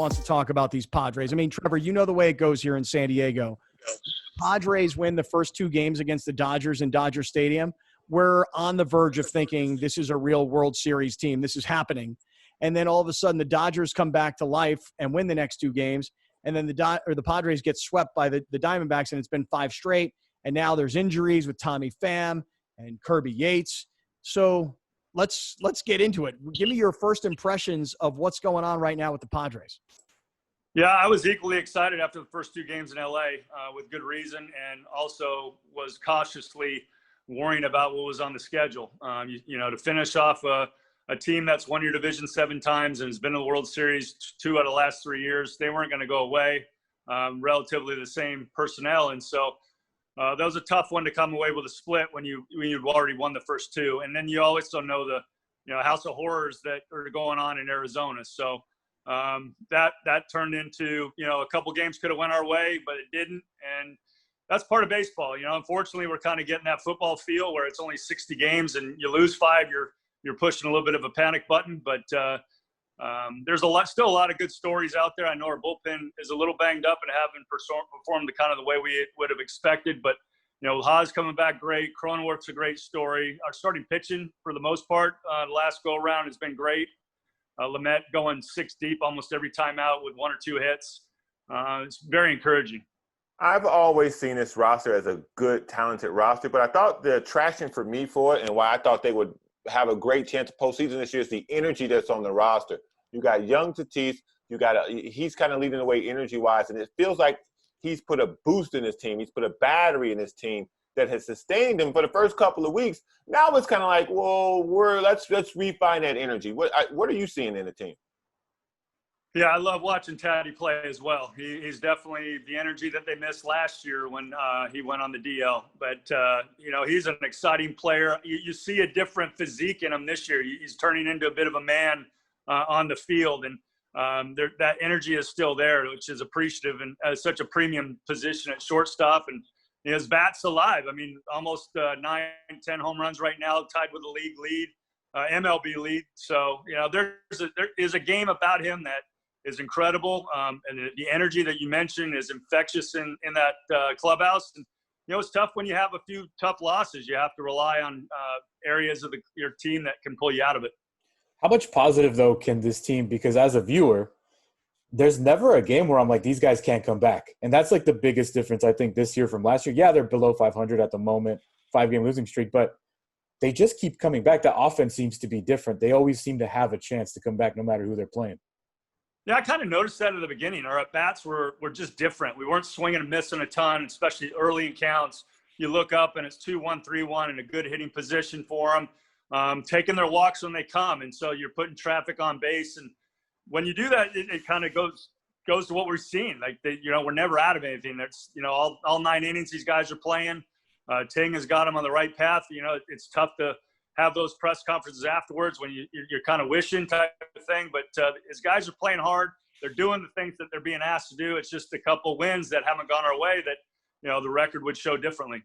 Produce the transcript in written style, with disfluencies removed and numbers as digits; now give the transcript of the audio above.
wants to talk about these Padres. I mean, Trevor, you know the way it goes here in San Diego. Padres win the first 2 games against the Dodgers in Dodger Stadium. We're on the verge of thinking this is a real World Series team. This is happening. And then all of a sudden the Dodgers come back to life and win the next 2 games. And then the Padres get swept by the Diamondbacks, and it's been 5 straight. And now there's injuries with Tommy Pham and Kirby Yates. So let's get into it. Give me your first impressions of what's going on right now with the Padres. Yeah, I was equally excited after the first 2 games in LA with good reason, and also was cautiously worrying about what was on the schedule. To finish off a team that's won your division 7 times and has been in the World Series 2 out of the last 3 years, they weren't going to go away. Relatively the same personnel, and so that was a tough one to come away with a split when you've already won the first 2, and then you always don't know the house of horrors that are going on in Arizona. So that turned into a couple games could have went our way, but it didn't, and that's part of baseball. Unfortunately, we're kind of getting that football feel where it's only 60 games, and you lose 5, you're pushing a little bit of a panic button, but there's still a lot of good stories out there. I know our bullpen is a little banged up and haven't performed the kind of the way we would have expected, but Haas coming back great. Cronenworth's a great story. Our starting pitching, for the most part, the last go around has been great. Lamet going 6 deep almost every time out with 1 or 2 hits. It's very encouraging. I've always seen this roster as a good, talented roster, but I thought the attraction for me for it and why I thought they would have a great chance of postseason this year is the energy that's on the roster. You got young Tatis. He's kind of leading the way energy-wise, and it feels like he's put a boost in his team. He's put a battery in his team that has sustained him for the first couple of weeks. Now it's kind of like, well, let's refine that energy. What are you seeing in the team? Yeah, I love watching Taddy play as well. He's definitely the energy that they missed last year when he went on the DL. But, he's an exciting player. You see a different physique in him this year. He's turning into a bit of a man on the field. And that energy is still there, which is appreciative, and such a premium position at shortstop. And his bat's alive. I mean, almost 9-10 home runs right now, tied with the league lead, MLB lead. So, there is a game about him that is incredible, and the energy that you mentioned is infectious in that clubhouse. And it's tough when you have a few tough losses. You have to rely on areas of your team that can pull you out of it. How much positive though can this team? Because as a viewer, there's never a game where I'm like, these guys can't come back, and that's like the biggest difference I think this year from last year. Yeah, they're below 500 at the moment, 5-game losing streak, but they just keep coming back. The offense seems to be different. They always seem to have a chance to come back no matter who they're playing. Yeah, I kind of noticed that at the beginning. Our at-bats were just different. We weren't swinging and missing a ton, especially early in counts. You look up, and it's 2-1, 3-1 in a good hitting position for them, taking their walks when they come. And so you're putting traffic on base. And when you do that, it kind of goes to what we're seeing. Like, we're never out of anything. That's, all 9 innings these guys are playing. Ting has got them on the right path. It's tough to have those press conferences afterwards when you're kind of wishing type of thing. But as guys are playing hard, they're doing the things that they're being asked to do. It's just a couple wins that haven't gone our way that, the record would show differently.